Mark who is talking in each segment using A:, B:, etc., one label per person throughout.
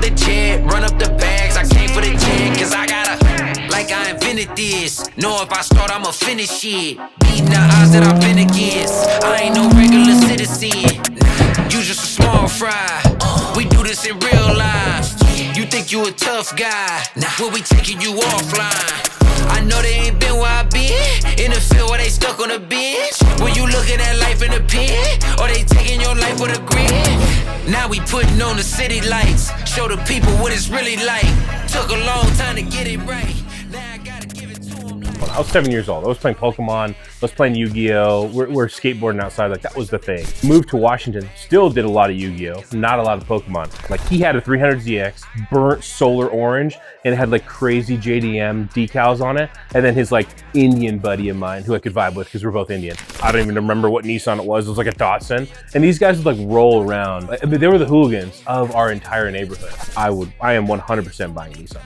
A: the jet, run up the bags. I came for the jet, cause I gotta, like I invented this. Know if I start, I'ma finish it. Beating the odds that I've been against. I ain't no regular citizen. You just a small fry. We do this in real life. You think you a tough guy? Well, we taking you offline. I know they ain't been where I been. In the field where they stuck on the bench. When you looking at life in the pen, or they taking your life with a grin. Now we putting on the city lights. Show the people what it's really like. Took a long time to get it right. Now I gotta give it to them like...
B: I was 7 years old. I was playing Pokemon. I was playing Yu-Gi-Oh. We're skateboarding outside. Like, that was the thing. Moved to Washington. Still did a lot of Yu-Gi-Oh. Not a lot of Pokemon. Like, he had a 300ZX, burnt solar orange, and it had like crazy JDM decals on it. And then his like Indian buddy of mine who I could vibe with because we're both Indian. I don't even remember what Nissan it was. It was like a Datsun. And these guys would like roll around. I mean, they were the hooligans of our entire neighborhood. I am 100% buying Nissan.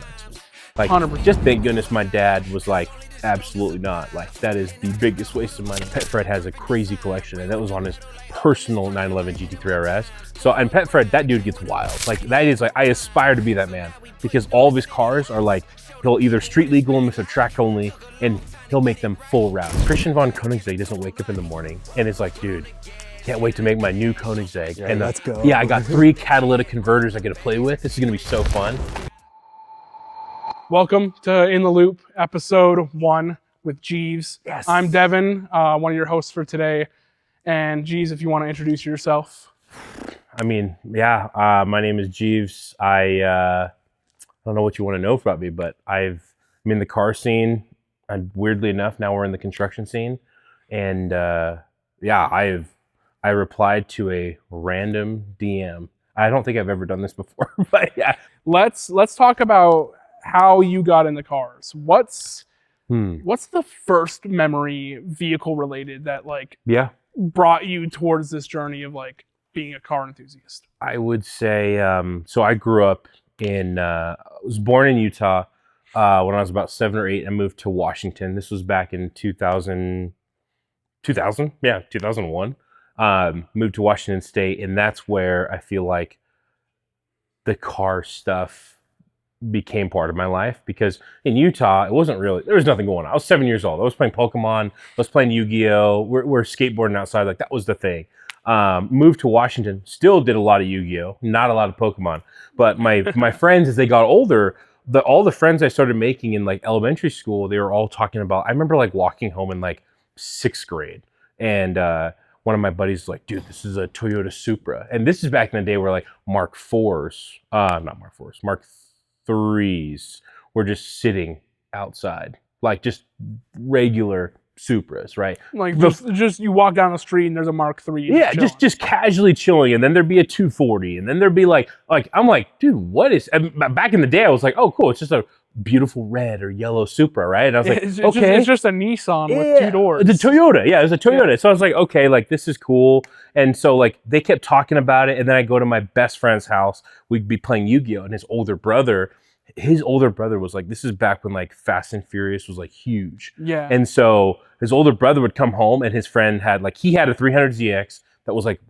B: Like,
C: 100%.
B: Just thank goodness my dad was like, absolutely not. Like, that is the biggest waste of money. Pet Fred has a crazy collection, and that was on his personal 911 GT3 RS. So, and Pet Fred, that dude gets wild. Like, that is like, I aspire to be that man because all of his cars are like, he'll either street legal them if they're track only, and he'll make them full routes. Christian von Koenigsegg doesn't wake up in the morning and it's like, dude, can't wait to make my new Koenigsegg.
C: Yeah,
B: and
C: let's go.
B: Yeah, I got 3 catalytic converters I get to play with. This is gonna be so fun.
C: Welcome to In the Loop, episode 1 with Jeevz.
B: Yes.
C: I'm Devon, one of your hosts for today. And Jeevz, if you want to introduce yourself.
B: I mean, yeah, my name is Jeevz. I don't know what you want to know about me, but I'm in the car scene. And weirdly enough, now we're in the construction scene. And yeah, I replied to a random DM. I don't think I've ever done this before, but yeah.
C: Let's talk about how you got into cars. What's the first memory vehicle related that like brought you towards this journey of like being a car enthusiast?
B: I would say so I grew up in I was born in Utah. When I was about 7 or 8, I moved to Washington. This was back in 2000, yeah, 2001. Moved to Washington State, and that's where I feel like the car stuff became part of my life, because in Utah, it wasn't really, there was nothing going on. I was 7 years old. I was playing Pokemon. I was playing Yu-Gi-Oh. We're skateboarding outside. Like, that was the thing. Moved to Washington. Still did a lot of Yu-Gi-Oh. Not a lot of Pokemon. But my friends, as they got older, all the friends I started making in like elementary school, they were all talking about, I remember like walking home in like 6th grade. And one of my buddies was like, dude, this is a Toyota Supra. And this is back in the day where like Mark 4s, not Mark 4s, Mark 3s were just sitting outside, like just regular Supras, right?
C: Like just you walk down the street and there's a Mark 3.
B: Yeah, just casually chilling, and then there'd be a 240, and then there'd be like I'm like, dude, what is? And back in the day, I was like, oh, cool, it's just a beautiful red or yellow Supra, right? And I was like, okay,
C: it's just a Nissan with 2 doors.
B: The Toyota, yeah, it was a Toyota. Yeah. So I was like, okay, like this is cool. And so like they kept talking about it, and then I go to my best friend's house. We'd be playing Yu-Gi-Oh, and his older brother was like, this is back when like Fast and Furious was like huge.
C: Yeah.
B: And so his older brother would come home, and his friend had like, he had a 300ZX that was like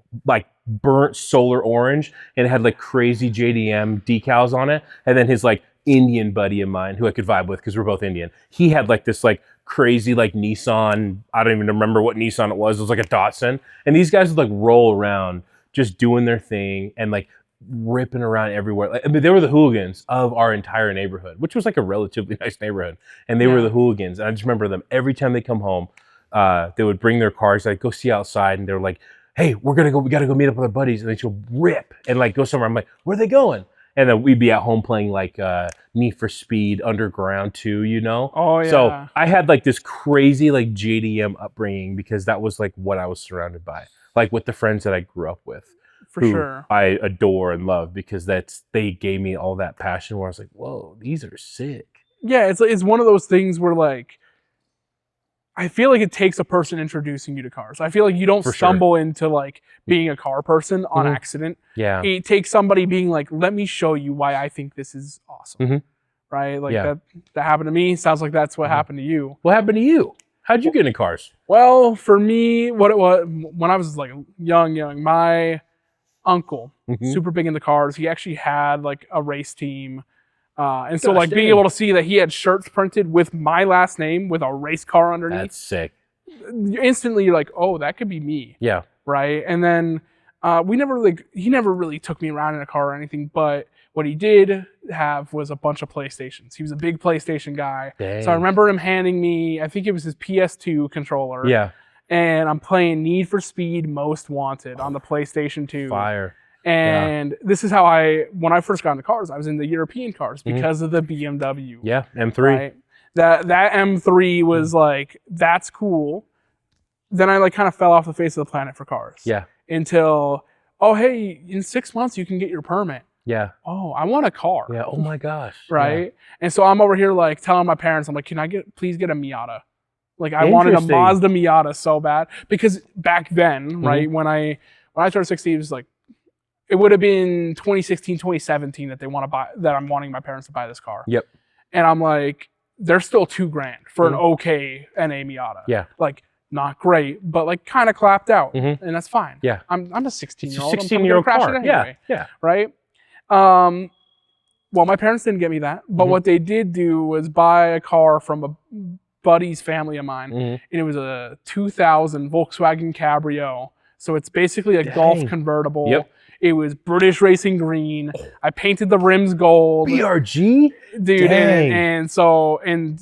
B: burnt solar orange, and it had like crazy JDM decals on it. And then his like Indian buddy of mine who I could vibe with because we're both Indian, he had like this like crazy like Nissan, I don't even remember what Nissan it was like a Datsun. And these guys would like roll around just doing their thing and like ripping around everywhere. Like, I mean, they were the hooligans of our entire neighborhood, which was like a relatively nice neighborhood. And they were the hooligans. And I just remember them every time they come home, they would bring their cars, like go see outside, and they were like, hey, we gotta go meet up with our buddies. And then she'll rip and like go somewhere. I'm like, where are they going? And then we'd be at home playing like Need for Speed Underground 2, you know?
C: Oh, yeah.
B: So I had like this crazy like JDM upbringing because that was like what I was surrounded by. Like with the friends that I grew up with.
C: For sure.
B: I adore and love, because they gave me all that passion where I was like, whoa, these are sick.
C: Yeah, it's one of those things where like, I feel like it takes a person introducing you to cars. I feel like you don't stumble into like being a car person on accident.
B: Yeah.
C: It takes somebody being like, let me show you why I think this is awesome. Right? Like that happened to me. Sounds like that's what happened to you.
B: What happened to you? How'd you get into cars?
C: Well, for me, what it was, when I was like young, my uncle,
B: Mhm.
C: super big into cars. He actually had like a race team. And so
B: Gosh,
C: like being
B: dang.
C: able to see that he had shirts printed with my last name with a race car underneath,
B: That's sick.
C: instantly you're like, oh, that could be me.
B: Yeah.
C: Right. And then he never really took me around in a car or anything, but what he did have was a bunch of PlayStations. He was a big PlayStation guy.
B: Dang.
C: So I remember him handing me, I think it was his PS2 controller.
B: Yeah.
C: And I'm playing Need for Speed Most Wanted on the PlayStation 2.
B: Fire.
C: And this is how when I first got into cars, I was in the European cars because of the BMW.
B: Yeah. M3.
C: Right? That M3 was like, that's cool. Then I like kind of fell off the face of the planet for cars.
B: Yeah.
C: Until, oh, hey, in 6 months you can get your permit.
B: Yeah.
C: Oh, I want a car.
B: Yeah. Oh my gosh.
C: Right?
B: Yeah.
C: And so I'm over here like telling my parents, I'm like, can I please get a Miata? Like I wanted a
B: Interesting.
C: Mazda Miata so bad. Because back then, right, when I turned 16, it was like, it would have been 2016, 2017 that I'm wanting my parents to buy this car.
B: Yep.
C: And I'm like, they're still $2,000 for an okay NA Miata.
B: Yeah.
C: Like, not great, but like kind of clapped out.
B: Mhm.
C: And that's fine.
B: Yeah.
C: I'm a 16-year-old.
B: It's a 16-year-old car.
C: Anyway,
B: Yeah.
C: right? Well, my parents didn't get me that, but what they did do was buy a car from a buddy's family of mine, and it was a 2000 Volkswagen Cabrio. So it's basically a Golf convertible.
B: Yep.
C: It was British Racing Green. I painted the rims gold.
B: BRG?
C: Dude,
B: Dang.
C: and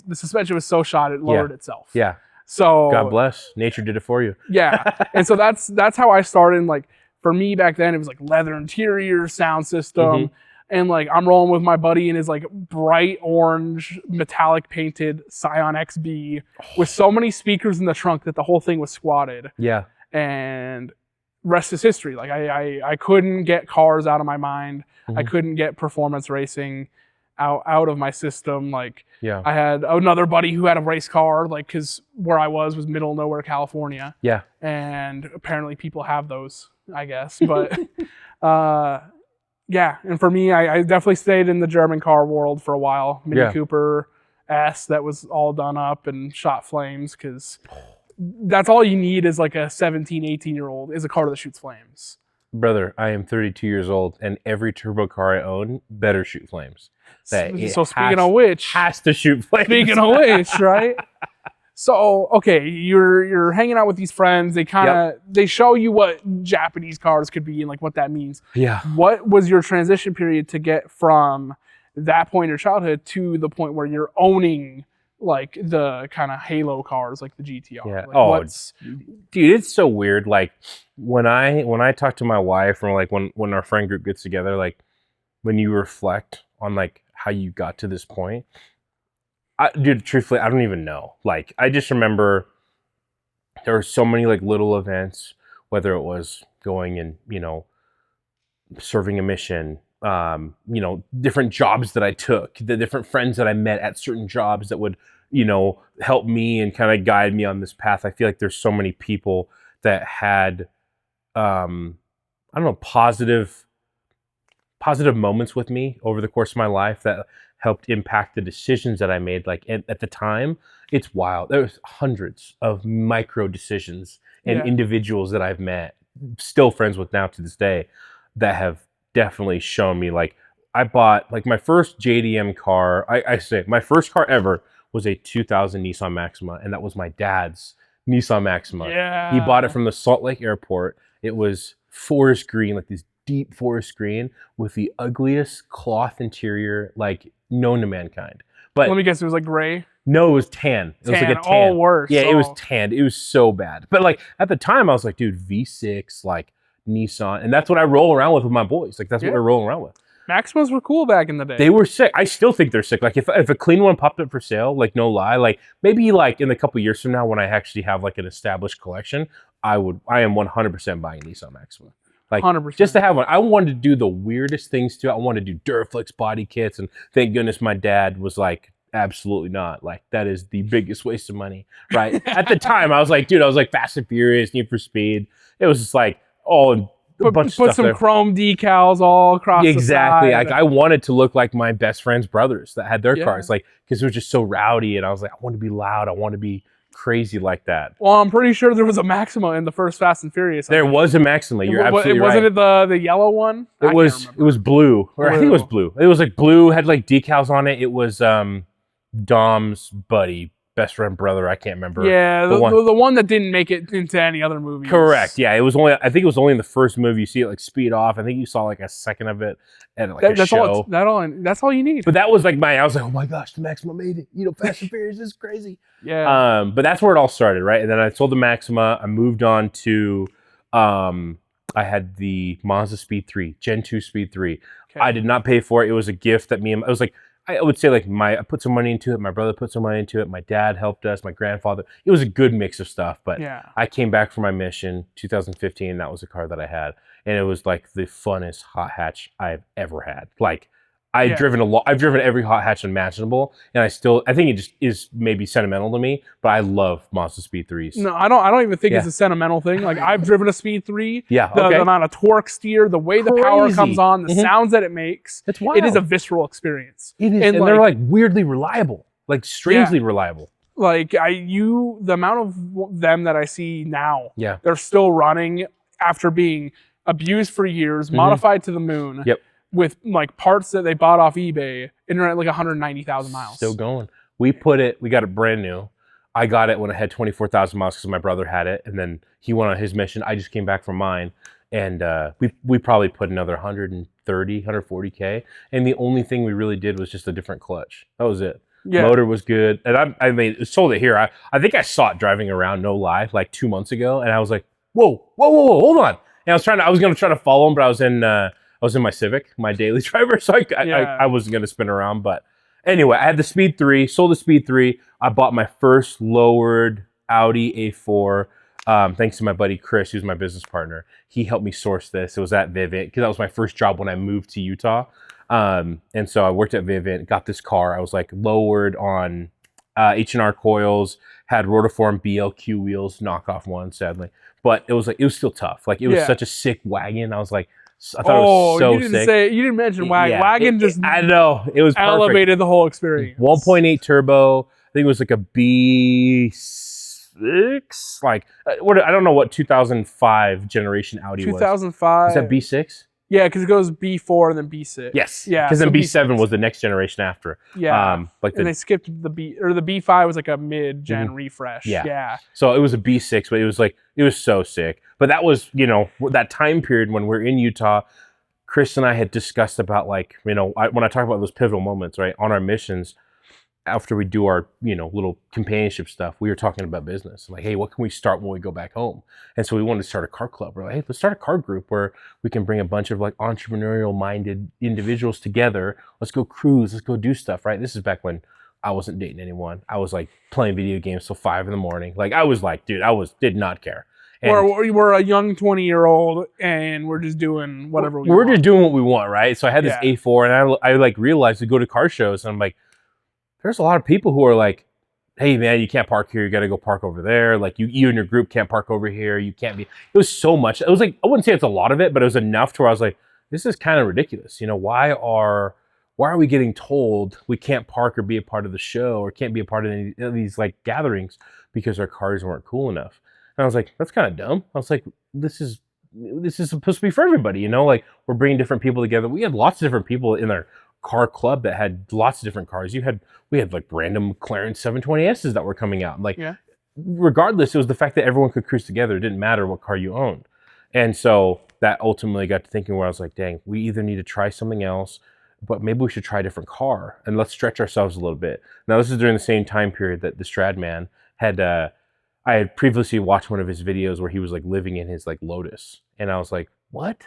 C: the suspension was so shot it lowered itself.
B: Yeah.
C: So
B: God bless. Nature did it for you.
C: yeah. And so that's how I started. And like for me back then, it was like leather interior, sound system. And like I'm rolling with my buddy in his like bright orange metallic painted Scion XB with so many speakers in the trunk that the whole thing was squatted.
B: Yeah.
C: And rest is history. Like I couldn't get cars out of my mind. I couldn't get performance racing out of my system. Like I had another buddy who had a race car, like because where I was middle of nowhere, California.
B: Yeah.
C: And apparently people have those, I guess. But yeah. And for me, I definitely stayed in the German car world for a while. Mini Cooper S that was all done up and shot flames because that's all you need is like a 17, 18-year-old is a car that shoots flames.
B: Brother, I am 32 years old, and every turbo car I own better shoot flames.
C: So speaking of which,
B: has to shoot flames.
C: Speaking of which, right? So okay, you're hanging out with these friends. They kind of they show you what Japanese cars could be and like what that means.
B: Yeah.
C: What was your transition period to get from that point in your childhood to the point where you're owning like the kind of halo cars like the GTR?
B: Yeah.
C: Like,
B: dude, it's so weird. Like when I talk to my wife or like when our friend group gets together, like when you reflect on like how you got to this point, dude, truthfully, I don't even know. Like I just remember there were so many like little events, whether it was going and, serving a mission, different jobs that I took, the different friends that I met at certain jobs that would, help me and kind of guide me on this path. I feel like there's so many people that had, positive moments with me over the course of my life that helped impact the decisions that I made. Like at the time, it's wild. There was hundreds of micro decisions and individuals that I've met, still friends with now to this day, that have definitely shown me. Like I bought like my first JDM car. I say my first car ever was a 2000 Nissan Maxima, and that was my dad's Nissan Maxima.
C: Yeah.
B: He bought it from the Salt Lake airport. It was forest green, like this deep forest green with the ugliest cloth interior like known to mankind. But
C: let me guess, it was like gray.
B: No, it was tan. It was like a tan.
C: All worse.
B: Yeah, it was tanned. It was so bad. But like at the time, I was like, dude, V6, like Nissan, and that's what I roll around with my boys. Like that's what we're rolling around with.
C: Maximas were cool back in the day.
B: They were sick. I still think they're sick. Like if a clean one popped up for sale, like no lie, like maybe like in a couple years from now when I actually have like an established collection, I am 100% buying Nissan Maxima. Like
C: 100%.
B: Just to have one. I wanted to do the weirdest things too. I wanted to do Duraflex body kits, and thank goodness my dad was like, absolutely not. Like that is the biggest waste of money, right? At the time, I was like, dude, I was like Fast and Furious, Need for Speed. It was just like
C: put some chrome decals all across
B: exactly.
C: the side.
B: Like I wanted to look like my best friend's brothers that had their cars, like because it was just so rowdy, and I was like, I want to be loud. I want to be crazy like that.
C: Well, I'm pretty sure there was a Maxima in the first Fast and Furious.
B: There was a Maxima. You're absolutely right.
C: Wasn't it the yellow one?
B: It was blue, or I think it was blue. It was like blue, had like decals on it. It was Dom's buddy, best friend, brother. I can't remember.
C: Yeah, the one that didn't make it into any other movie.
B: Correct. Yeah, it was only. I think it was only in the first movie you see it like speed off. I think you saw like a second of it at like a show.
C: That's all you need.
B: But that was like I was like, oh my gosh, the Maxima made it. You know, Fast and Furious is crazy.
C: Yeah.
B: But that's where it all started, right? And then I sold the Maxima. I moved on to, I had the Mazda Speed 3, Gen 2 Speed 3. Okay. I did not pay for it. It was a gift that I was like, I would say like I put some money into it. My brother put some money into it. My dad helped us. My grandfather. It was a good mix of stuff. But I came back from my mission, 2015. That was the car that I had, and it was like the funnest hot hatch I've ever had. Like I've driven a lot. I've driven every hot hatch imaginable, and I think it just is maybe sentimental to me. But I love Mazda Speed 3s.
C: No, I don't even think it's a sentimental thing. Like I've driven a Speed 3.
B: Yeah,
C: the amount of torque steer, the way the power comes on, the sounds that it makes.
B: It's wild.
C: It is a visceral experience.
B: It is, and they're like weirdly reliable, like strangely reliable.
C: Like the amount of them that I see now.
B: Yeah,
C: they're still running after being abused for years, modified to the moon.
B: Yep.
C: With like parts that they bought off eBay, and they're at like 190,000 miles.
B: Still going. We got it brand new. I got it when I had 24,000 miles because my brother had it, and then he went on his mission. I just came back from mine, and we probably put another 130, 140K. And the only thing we really did was just a different clutch. That was it. Yeah. Motor was good, and I sold it here. I think I saw it driving around, no lie, like 2 months ago, and I was like, whoa, hold on. And I was gonna try to follow him, but I was in my Civic, my daily driver, so I wasn't going to spin around. But anyway, I had the Speed 3, sold the Speed 3. I bought my first lowered Audi A4, thanks to my buddy Chris, who's my business partner. He helped me source this. It was at Vivint, because that was my first job when I moved to Utah. And so I worked at Vivint, got this car. I was like lowered on H&R coils, had rotiform BLQ wheels, knockoff ones, sadly. But it was still tough. Like it was such a sick wagon. I was like, I thought it was so sick.
C: You didn't mention wagon. Wagon
B: I know. It was
C: elevated
B: perfect.
C: The whole experience.
B: 1.8 turbo. I think it was like a B6. Like, I don't know what 2005 generation Audi
C: 2005.
B: Was that B6?
C: Yeah, because it goes B4 and then B6.
B: Yes.
C: Yeah.
B: Because then B7 was the next generation after.
C: Yeah. And they skipped the B5 was like a mid-gen refresh.
B: Yeah. So it was a B6, but it was so sick. But that was, that time period when we're in Utah, Chris and I had discussed about like, when I talk about those pivotal moments, right, on our missions, after we do our, little companionship stuff, we were talking about business. Like, hey, what can we start when we go back home? And so we wanted to start a car club. We're like, hey, let's start a car group where we can bring a bunch of like entrepreneurial minded individuals together. Let's go cruise. Let's go do stuff, right? This is back when I wasn't dating anyone. I was like playing video games till 5 a.m. Like I was like, dude, did not care.
C: Or we're a young 20-year-old and we're just doing whatever we want.
B: We're just doing what we want, right? So I had this A4 and I like realized to go to car shows and I'm like, there's a lot of people who are like, hey man, you can't park here. You got to go park over there. Like you and your group can't park over here. You can't be. It was so much. It was like, I wouldn't say it's a lot of it, but it was enough to where I was like, this is kind of ridiculous. Why are we getting told we can't park or be a part of the show or can't be a part of any of these like gatherings because our cars weren't cool enough? And I was like, that's kind of dumb. I was like, this is supposed to be for everybody, like we're bringing different people together. We had lots of different people in our car club that had lots of different cars. We had like random McLaren 720Ss that were coming out. Like, regardless, it was the fact that everyone could cruise together. It didn't matter what car you owned. And so that ultimately got to thinking where I was like, dang, we either need to try something else, but maybe we should try a different car and let's stretch ourselves a little bit. Now, this is during the same time period that the Stradman had, I had previously watched one of his videos where he was like living in his like Lotus. And I was like, what?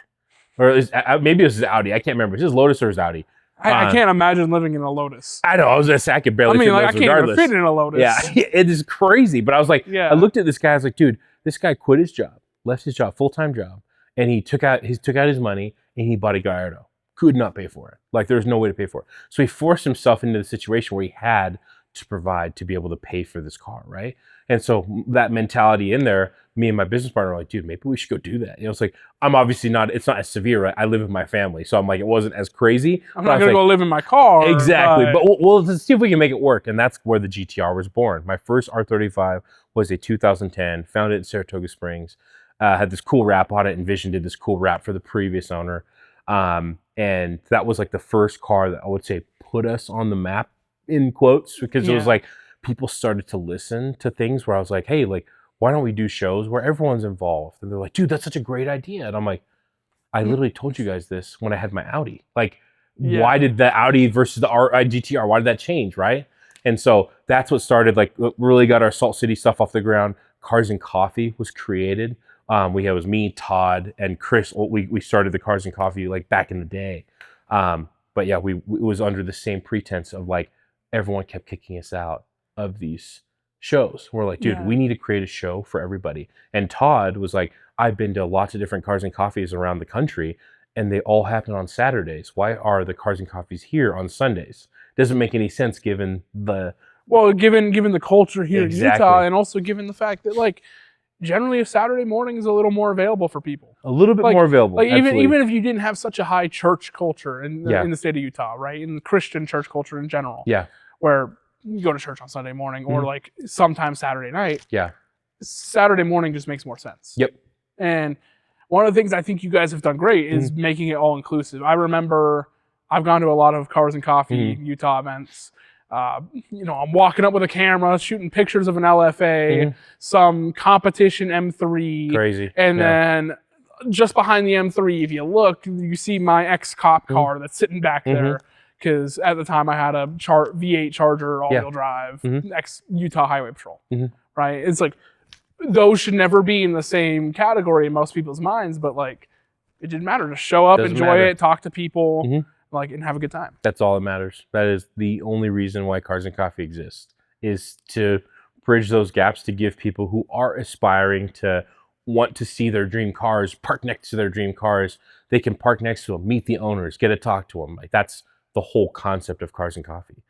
B: Or maybe it was his Audi. I can't remember. It was his Lotus or his Audi.
C: I can't imagine living in a Lotus.
B: I know. I was going to say I could barely fit in those
C: I can't even fit in a Lotus.
B: Yeah, it is crazy. But I was like, I looked at this guy. I was like, dude, this guy quit his job, left his job, full-time job, and he took out his money and he bought a Gallardo. Could not pay for it. Like there was no way to pay for it. So he forced himself into the situation where he had to provide to be able to pay for this car, right? And so that mentality in there, me and my business partner were like, dude, maybe we should go do that. It's like, I'm obviously not, it's not as severe, right? I live with my family. So I'm like, it wasn't as crazy.
C: I'm not going to go live in my car.
B: Exactly. But we'll let's see if we can make it work. And that's where the GTR was born. My first R35 was a 2010, found it in Saratoga Springs. Had this cool wrap on it. Envision did this cool wrap for the previous owner. And that was like the first car that I would say put us on the map, in quotes, because it was like people started to listen to things where I was like, hey, like, why don't we do shows where everyone's involved? And they're like, dude, that's such a great idea. And I'm like, I literally told you guys this when I had my Audi. Like, why did the Audi versus the GTR, why did that change, right? And so that's what started, like, what really got our Salt City stuff off the ground. Cars and Coffee was created. It was me, Todd, and Chris. We started the Cars and Coffee like back in the day. But yeah, it was under the same pretense of like, everyone kept kicking us out of these shows. We're like, dude, we need to create a show for everybody. And Todd was like, I've been to lots of different Cars and Coffees around the country, and they all happen on Saturdays. Why are the Cars and Coffees here on Sundays? Doesn't make any sense given the
C: culture here in Utah, and also given the fact that like generally a Saturday morning is a little more available for people.
B: A little bit more available.
C: Like even if you didn't have such a high church culture in the state of Utah, right? In the Christian church culture in general.
B: Yeah.
C: Where you go to church on Sunday morning or like sometimes Saturday night.
B: Yeah.
C: Saturday morning just makes more sense.
B: Yep.
C: And one of the things I think you guys have done great is making it all inclusive. I remember I've gone to a lot of Cars and Coffee Utah events. I'm walking up with a camera, shooting pictures of an LFA, some competition M3.
B: Crazy.
C: And then just behind the M3, if you look, you see my ex-cop car that's sitting back there. Because at the time I had a V8 Charger all-wheel drive, ex-Utah Highway Patrol, right? It's like, those should never be in the same category in most people's minds, but like, it didn't matter. Just show up, enjoy it, talk to people, like, and have a good time.
B: That's all that matters. That is the only reason why Cars and Coffee exists, is to bridge those gaps, to give people who are aspiring to want to see their dream cars, park next to their dream cars. They can park next to them, meet the owners, get to talk to them. Like, that's the whole concept of Cars and Coffee.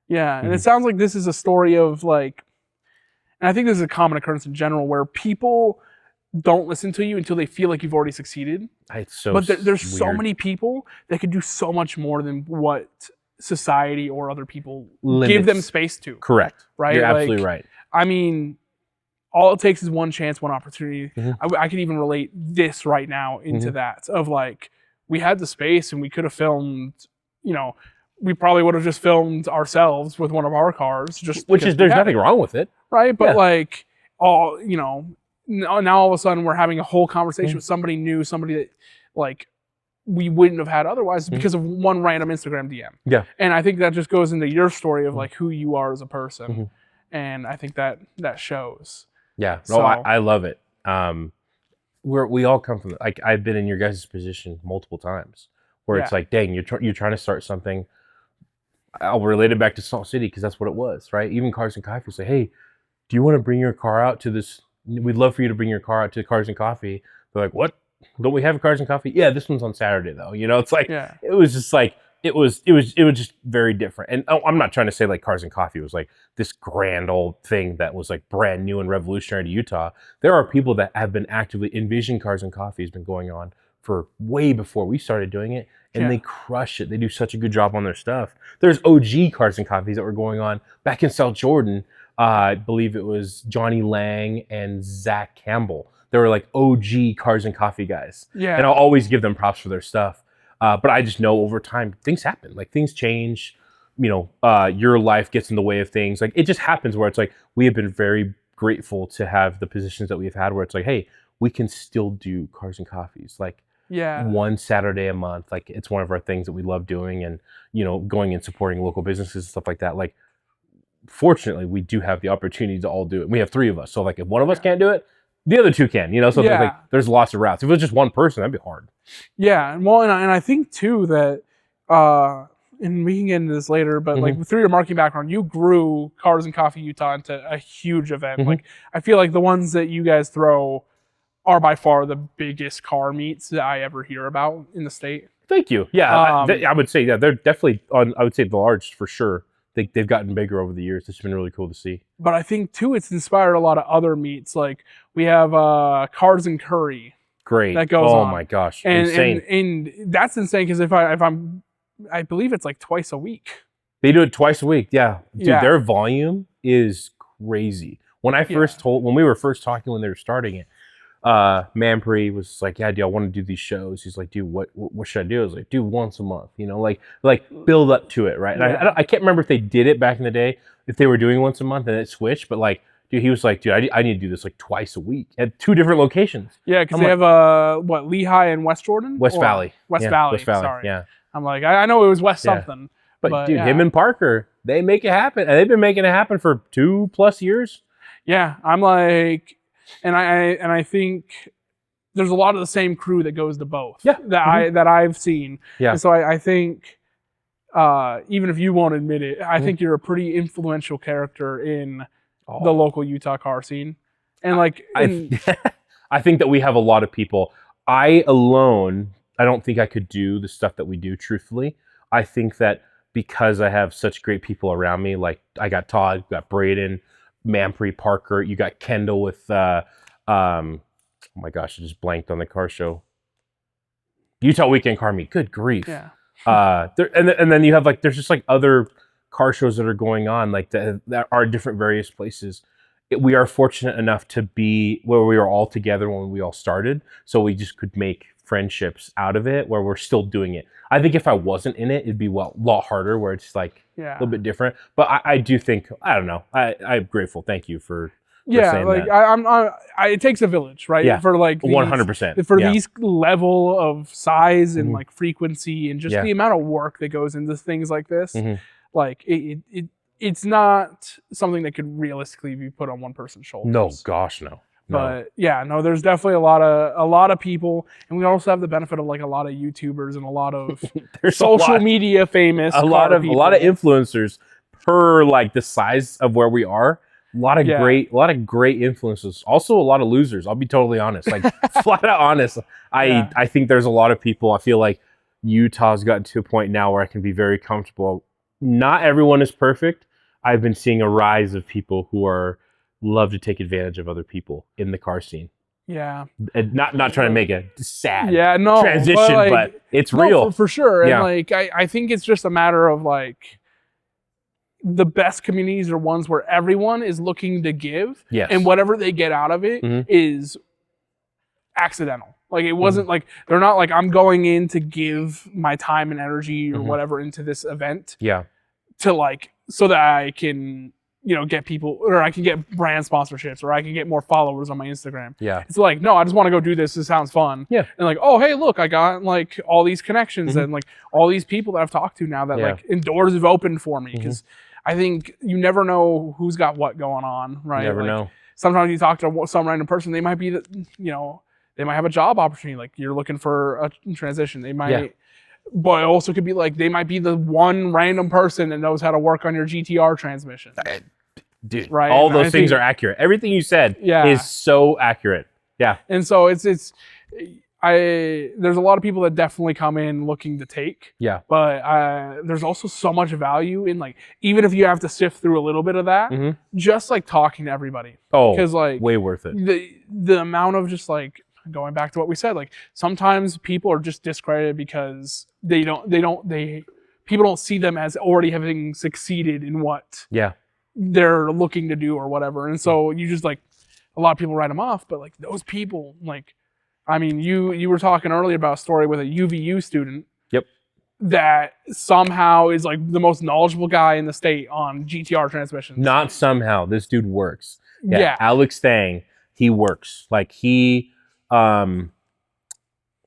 C: Yeah, and it sounds like this is a story of like, and I think this is a common occurrence in general, where people don't listen to you until they feel like you've already succeeded.
B: It's so
C: but there's
B: weird.
C: so many people that could do so much more than what society or other people give them space to.
B: Correct.
C: Right?
B: You're absolutely right.
C: I mean, all it takes is one chance, one opportunity. I could even relate this right now into that, of like, we had the space and we could have filmed, we probably would have just filmed ourselves with one of our cars. There's
B: nothing wrong with it.
C: Right? But like, now all of a sudden we're having a whole conversation with somebody new, somebody that like we wouldn't have had otherwise because of one random Instagram DM. Yeah. And I think that just goes into your story of like who you are as a person. And I think that shows.
B: Yeah. So, I love it. We all come from, like, I've been in your guys' position multiple times where it's like, dang, you're trying to start something. I'll relate it back to Salt City because that's what it was, right? Even Cars and Coffee say, hey, do you want to bring your car out to this? We'd love for you to bring your car out to Cars and Coffee. They're like, what? Don't we have Cars and Coffee? Yeah, this one's on Saturday though. It's like, it was just like, it was just very different. And I'm not trying to say like Cars and Coffee was like this grand old thing that was like brand new and revolutionary to Utah. There are people that have been actively envision Cars and Coffee has been going on for way before we started doing it, and they crush it. They do such a good job on their stuff. There's OG Cars and Coffees that were going on back in South Jordan. I believe it was Johnny Lang and Zach Campbell. They were like OG Cars and Coffee guys. Yeah. And I'll always give them props for their stuff. But I just know over time, things happen. Like, things change. Your life gets in the way of things. Like, it just happens where it's like, we have been very grateful to have the positions that we've had where it's like, hey, we can still do Cars and Coffees. Like, one Saturday a month. Like, it's one of our things that we love doing, and, going and supporting local businesses and stuff like that. Like, fortunately, we do have the opportunity to all do it. We have 3 of us. So like, if one of us can't do it, the other 2 can, so like, there's lots of routes. If it was just one person, that'd be hard. Yeah.
C: Well, and I think too that, and we can get into this later, but like through your marketing background, you grew Cars and Coffee Utah into a huge event. Like, I feel like the ones that you guys throw are by far the biggest car meets that I ever hear about in the state.
B: Thank you. Yeah, I would say, they're definitely on, I would say the largest for sure. they've gotten bigger over the years. It's been really cool to see.
C: But I think too, it's inspired a lot of other meets. Like we have Cars and Curry.
B: Great.
C: That goes on.
B: Oh my gosh,
C: and,
B: insane.
C: And that's insane because I believe it's like twice a week.
B: They do it twice a week. Yeah, dude,
C: Yeah.
B: their volume is crazy. When we were first talking when they were starting it, Manpri was like, yeah, dude, I want to do these shows. He's like, dude, what should I do? I was like, dude, once a month, you know, like build up to it, right? And I can't remember if they did it back in the day, if they were doing once a month and it switched, but like, dude, he was like, dude, I need to do this like twice a week at 2 different locations.
C: Yeah, because they have Lehigh and West Jordan?
B: West Valley.
C: West Valley,
B: West Valley,
C: sorry.
B: yeah.
C: I'm like, I know it was West something.
B: But dude, him and Parker, they make it happen. And they've been making it happen for 2+ years.
C: Yeah, I'm like, and I think there's a lot of the same crew that goes to both.
B: Yeah.
C: That I've seen.
B: Yeah.
C: And so I think, even if you won't admit it, I think you're a pretty influential character in the local Utah car scene. And like,
B: I think that we have a lot of people. I alone, I don't think I could do the stuff that we do, truthfully. I think that because I have such great people around me, like I got Todd, got Braden, Manpri, Parker, you got Kendall with, oh my gosh, I just blanked on the car show. Utah Weekend Car Meet, good grief.
C: yeah.
B: And then you have like, there's just like other car shows that are going on, like that are different various places. We are fortunate enough to be where we were all together when we all started. So we just could make friendships out of it where we're still doing it. I think if I wasn't in it, it'd be a lot harder where it's like a little bit different. But I do think, I don't know. I'm grateful. Thank you for saying
C: like
B: that.
C: it takes a village, right?
B: Yeah.
C: For like
B: 100%.
C: For these level of size and like frequency and just
B: Yeah.
C: the amount of work that goes into things like this,
B: Mhm.
C: like it's not something that could realistically be put on one person's shoulders.
B: No, gosh, no.
C: But there's definitely a lot of people, and we also have the benefit of like a lot of YouTubers and a lot of social media famous,
B: a lot of influencers per like the size of where we are. A lot of great influences. Also a lot of losers. I'll be totally honest, like flat out honest. I think there's a lot of people. I feel like Utah's gotten to a point now where I can be very comfortable. Not everyone is perfect. I've been seeing a rise of people who love to take advantage of other people in the car scene.
C: Yeah.
B: And not trying to make a sad transition, but it's real.
C: For sure. And like I think it's just a matter of like the best communities are ones where everyone is looking to give, and whatever they get out of it is accidental. Like it wasn't like they're not like I'm going in to give my time and energy or whatever into this event.
B: Yeah.
C: To like so that I can get people, or I can get brand sponsorships, or I can get more followers on my Instagram.
B: Yeah.
C: It's like, no, I just want to go do this. This sounds fun.
B: Yeah.
C: And like, oh, hey, look, I got like all these connections and like all these people that I've talked to now that like doors have opened for me. Because I think you never know who's got what going on, right?
B: You never
C: like,
B: know.
C: Sometimes you talk to some random person, they might be they might have a job opportunity. Like you're looking for a transition. They might, but it also could be like they might be the one random person that knows how to work on your GTR transmission.
B: Dude,
C: right?
B: All those things are accurate. Everything you said is so accurate. Yeah.
C: And so there's a lot of people that definitely come in looking to take.
B: Yeah.
C: But there's also so much value in like, even if you have to sift through a little bit of that, just like talking to everybody.
B: Oh,
C: because like
B: way worth it.
C: The amount of just like going back to what we said, like sometimes people are just discredited because people don't see them as already having succeeded in what they're looking to do or whatever. And so you just like, a lot of people write them off, but like those people, like, I mean, you were talking earlier about a story with a UVU student.
B: Yep.
C: That somehow is like the most knowledgeable guy in the state on GTR transmissions.
B: Not somehow. This dude works. Yeah. Alex Thang, he works. Like he, I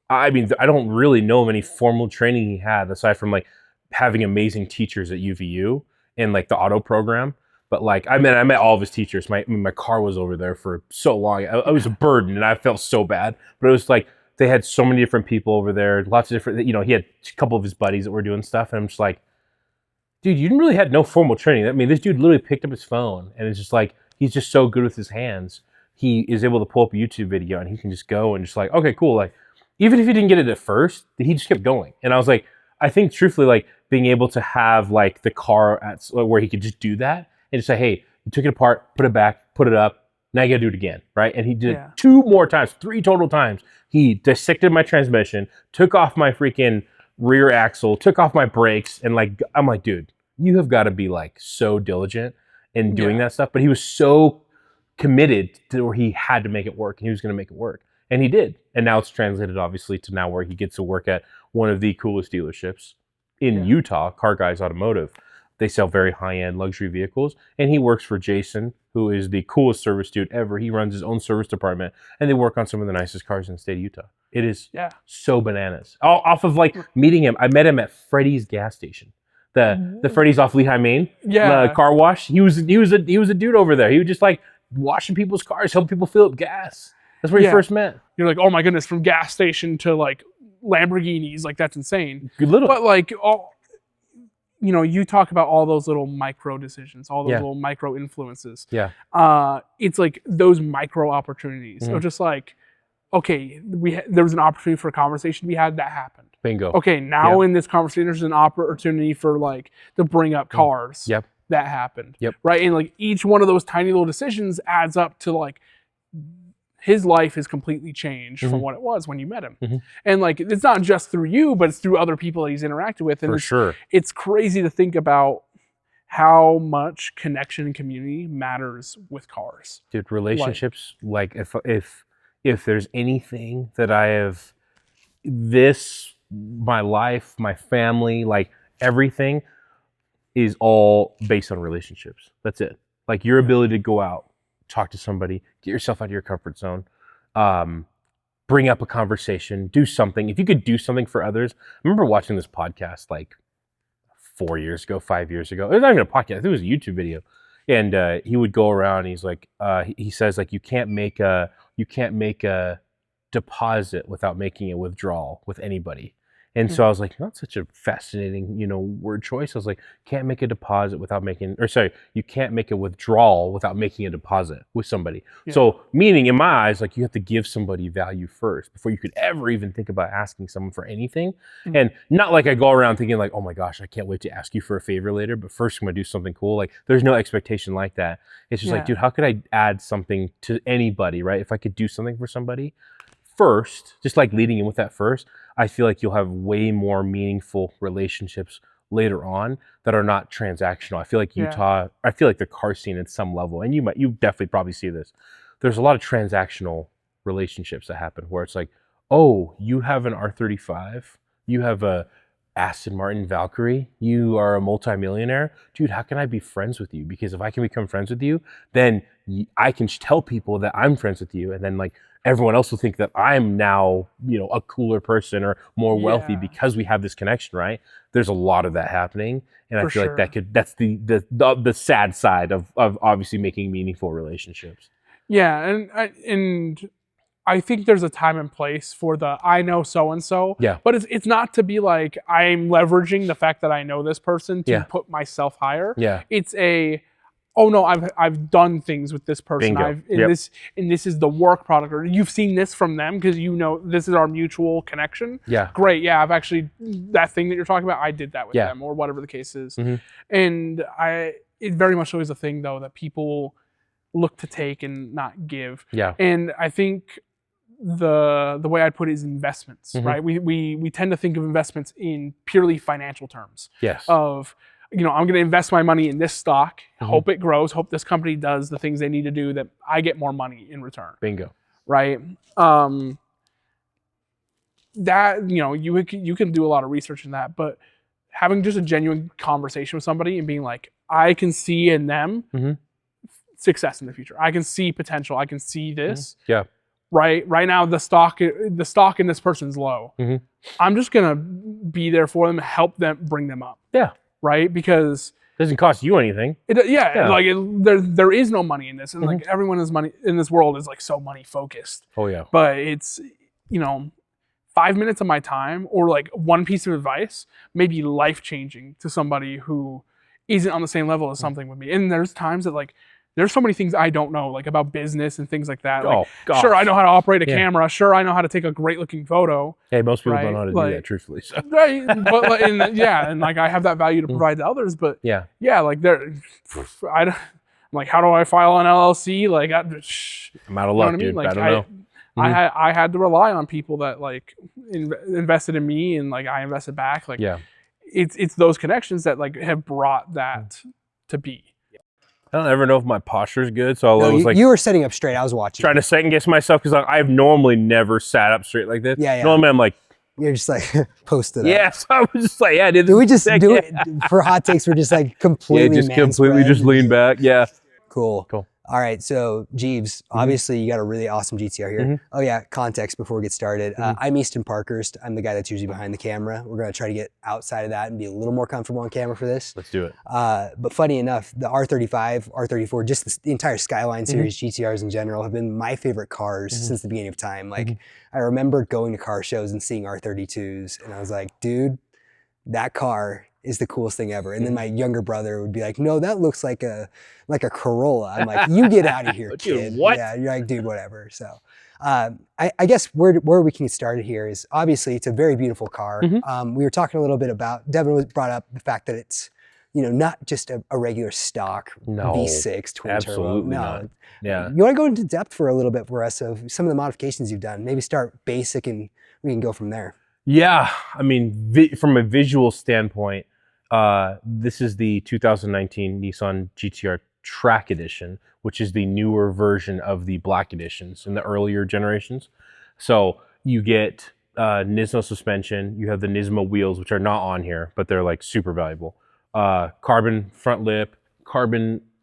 B: mean, I don't really know of any formal training he had aside from like having amazing teachers at UVU and like the auto program. But like, I met all of his teachers. My car was over there for so long. I was a burden and I felt so bad. But it was like, they had so many different people over there, lots of different, he had a couple of his buddies that were doing stuff. And I'm just like, dude, you really had no formal training. I mean, this dude literally picked up his phone and it's just like, he's just so good with his hands. He is able to pull up a YouTube video and he can just go and just like, okay, cool. Like, even if he didn't get it at first, he just kept going. And I was like, I think truthfully, like being able to have like the car at where he could just do that and just say, hey, you took it apart, put it back, put it up. Now you gotta do it again, right? And he did it 2 more times, 3 total times. He dissected my transmission, took off my freaking rear axle, took off my brakes, and like I'm like, dude, you have got to be like so diligent in doing that stuff. But he was so committed to where he had to make it work, and he was going to make it work, and he did. And now it's translated obviously to now where he gets to work at one of the coolest dealerships in Utah, Car Guys Automotive. They sell very high-end luxury vehicles, and he works for Jason, who is the coolest service dude ever. He runs his own service department, and they work on some of the nicest cars in the state of Utah. It is so bananas. Off of like meeting him, I met him at Freddy's gas station, the Freddy's off Lehigh Main, car wash. He was a dude over there. He was just like washing people's cars, helping people fill up gas. That's where he first met.
C: You're like, oh my goodness, from gas station to like Lamborghinis, like that's insane.
B: Good little,
C: but like you know, you talk about all those little micro decisions, all those little micro influences.
B: Yeah.
C: It's like those micro opportunities of just like, okay, there was an opportunity for a conversation we had that happened.
B: Bingo.
C: Okay, now in this conversation, there's an opportunity for like to bring up cars.
B: Yep.
C: That happened.
B: Yep.
C: Right, and like each one of those tiny little decisions adds up to like his life has completely changed from what it was when you met him. And like, it's not just through you, but it's through other people that he's interacted with. And it's crazy to think about how much connection and community matters with cars.
B: Dude, relationships, like if there's anything that I have, my life, my family, like everything is all based on relationships. That's it. Like your ability to go out, talk to somebody, get yourself out of your comfort zone, bring up a conversation, do something. If you could do something for others. I remember watching this podcast like 4 years ago, 5 years ago. It was not even a podcast. I think it was a YouTube video. And he would go around and he's like, he says like, you can't make a deposit without making a withdrawal with anybody. And so I was like, that's such a fascinating, word choice. I was like, can't make a deposit without you can't make a withdrawal without making a deposit with somebody. Yeah. So meaning in my eyes, like you have to give somebody value first before you could ever even think about asking someone for anything. And not like I go around thinking like, oh my gosh, I can't wait to ask you for a favor later, but first I'm gonna do something cool. Like there's no expectation like that. It's just like, dude, how could I add something to anybody, right? If I could do something for somebody first, just like leading in with that first, I feel like you'll have way more meaningful relationships later on that are not transactional. I feel like Utah, I feel like the car scene at some level, and you definitely probably see this, there's a lot of transactional relationships that happen where it's like, oh, you have an R35, you have a Aston Martin Valkyrie, you are a multimillionaire. Dude, how can I be friends with you? Because if I can become friends with you, then I can tell people that I'm friends with you, and then like everyone else will think that I'm now, a cooler person or more wealthy because we have this connection, right? There's a lot of that happening, and I feel like that's the sad side of obviously making meaningful relationships.
C: Yeah, and I think there's a time and place for the I know so and so.
B: Yeah.
C: But it's not to be like I'm leveraging the fact that I know this person to put myself higher.
B: Yeah.
C: It's oh no, I've done things with this person.
B: Bingo.
C: This is the work product, or you've seen this from them because this is our mutual connection.
B: Yeah.
C: Great. Yeah, I've actually that thing that you're talking about, I did that with them, or whatever the case is. And it very much so is a thing though that people look to take and not give.
B: Yeah.
C: And I think the way I'd put it is investments, right? We tend to think of investments in purely financial terms.
B: Yes.
C: Of, I'm going to invest my money in this stock, hope it grows, hope this company does the things they need to do that I get more money in return.
B: Bingo.
C: Right? That, you can do a lot of research in that, but having just a genuine conversation with somebody and being like, I can see in them success in the future. I can see potential. I can see this.
B: Yeah.
C: Right now, the stock in this person's low. I'm just gonna be there for them, help them, bring them up.
B: Yeah.
C: Right, because
B: it doesn't cost you anything.
C: There is no money in this, and like everyone is money in this world is like so money focused.
B: Oh yeah.
C: But it's 5 minutes of my time or like one piece of advice may be life changing to somebody who isn't on the same level as something with me. And there's times that like there's so many things I don't know, like about business and things like that.
B: Oh,
C: like,
B: gosh.
C: sure, I know how to operate a camera. Sure, I know how to take a great looking photo.
B: Hey, most people don't know how to do that, truthfully. So.
C: Right, but like, and like I have that value to provide to others. But yeah, like I'm like, how do I file an LLC? Like,
B: I'm out of luck, dude. Like, I don't know.
C: I had to rely on people that like invested in me, and like I invested back. Like, it's those connections that like have brought that to be.
B: I don't ever know if my posture's good, so I was like,
D: you were sitting up straight. I was watching.
B: Trying to second guess myself because I've normally never sat up straight like this.
D: Yeah.
B: Normally I'm like,
D: you're just like posted up.
B: Yeah, so I was just like, yeah, dude.
D: Do we just do it for hot takes? We're just like completely
B: just lean back. Yeah.
D: Cool. All right, so Jeevz, obviously you got a really awesome GTR here. Oh yeah, context before we get started. I'm Easton Parkhurst. I'm the guy that's usually behind the camera. We're gonna try to get outside of that and be a little more comfortable on camera for this.
B: Let's do it.
D: But funny enough, the R35, R34, just the entire Skyline series, GTRs in general, have been my favorite cars since the beginning of time. Like I remember going to car shows and seeing R32s, and I was like, dude, that car is the coolest thing ever. And then my younger brother would be like, no, that looks like a Corolla. I'm like, you get out of here, kid.
B: Dude, what?
D: Yeah, you're like, dude, whatever. So I guess where we can get started here is obviously it's a very beautiful car. We were talking a little bit about, Devon brought up the fact that it's, not just a regular stock V6 twin turbo.
B: Not. Yeah.
D: You want to go into depth for a little bit for us of some of the modifications you've done? Maybe start basic and we can go from there.
B: Yeah, I mean, from a visual standpoint, this is the 2019 Nissan GTR Track Edition, which is the newer version of the Black Editions in the earlier generations. So you get Nismo suspension, you have the Nismo wheels, which are not on here, but they're like super valuable. Carbon front lip,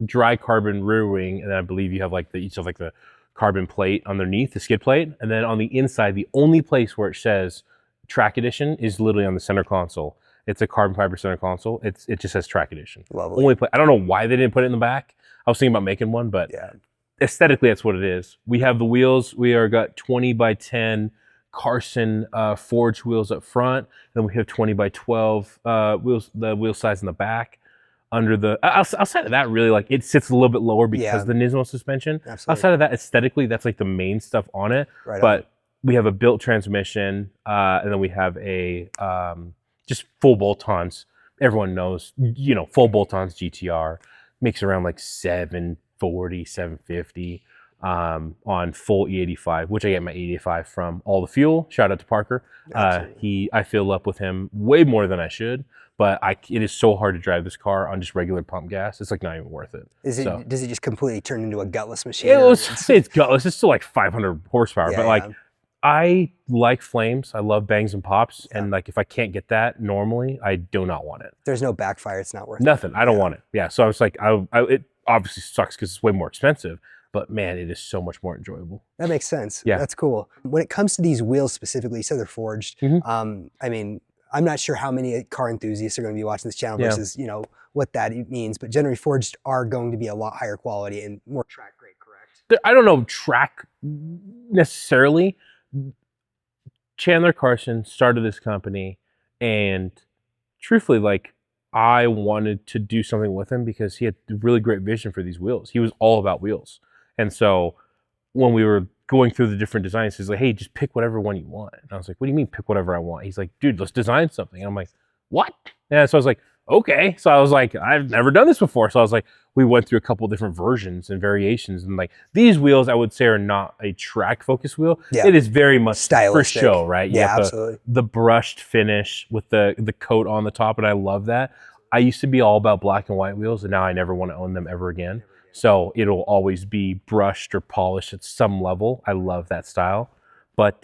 B: dry carbon rear wing, and then I believe you have like each of like the carbon plate underneath, the skid plate, and then on the inside, the only place where it says Track Edition is literally on the center console. It's a carbon fiber center console. It just says Track Edition.
D: Lovely.
B: I don't know why they didn't put it in the back. I was thinking about making one, but aesthetically, that's what it is. We have the wheels. We are got 20 by 10 Carson forged wheels up front. Then we have 20 by 12 wheels. The wheel size in the back. Under the outside of that, really like it sits a little bit lower because of the Nismo suspension.
D: Absolutely.
B: Outside of that, aesthetically, that's like the main stuff on it.
D: Right
B: but
D: on.
B: We have a built transmission, and then we have a just full bolt-ons. Everyone knows, full bolt-ons GTR makes around like 740, 750 on full E85, which I get my E85 from All the Fuel. Shout out to Parker. I fill up with him way more than I should, but it is so hard to drive this car on just regular pump gas. It's like not even worth it.
D: Does it just completely turn into a gutless machine?
B: It's gutless. It's still like 500 horsepower, but like. I like flames. I love bangs and pops. And like, if I can't get that normally, I do not want it.
D: There's no backfire. It's not worth it.
B: Nothing. I don't want it. Yeah. So I was like, it obviously sucks because it's way more expensive, but man, it is so much more enjoyable.
D: That makes sense.
B: Yeah.
D: That's cool. When it comes to these wheels specifically, you said they're forged. I mean, I'm not sure how many car enthusiasts are going to be watching this channel versus, what that means, but generally forged are going to be a lot higher quality and more track grade, correct?
B: I don't know track necessarily. Chandler Carson started this company, and truthfully, like, I wanted to do something with him because he had a really great vision for these wheels. He was all about wheels. And so when we were going through the different designs, he's like, hey, just pick whatever one you want. And I was like, what do you mean pick whatever I want? He's like, dude, let's design something. And I'm like, what? And so I was like, okay. So I was like, I've never done this before. So I was like, we went through a couple different versions and variations. And like these wheels, I would say are not a track focused wheel. Yeah. It is very much
D: stylistic.
B: For show, right?
D: Yeah, absolutely.
B: The brushed finish with the coat on the top. And I love that. I used to be all about black and white wheels, and now I never want to own them ever again. So it'll always be brushed or polished at some level. I love that style. But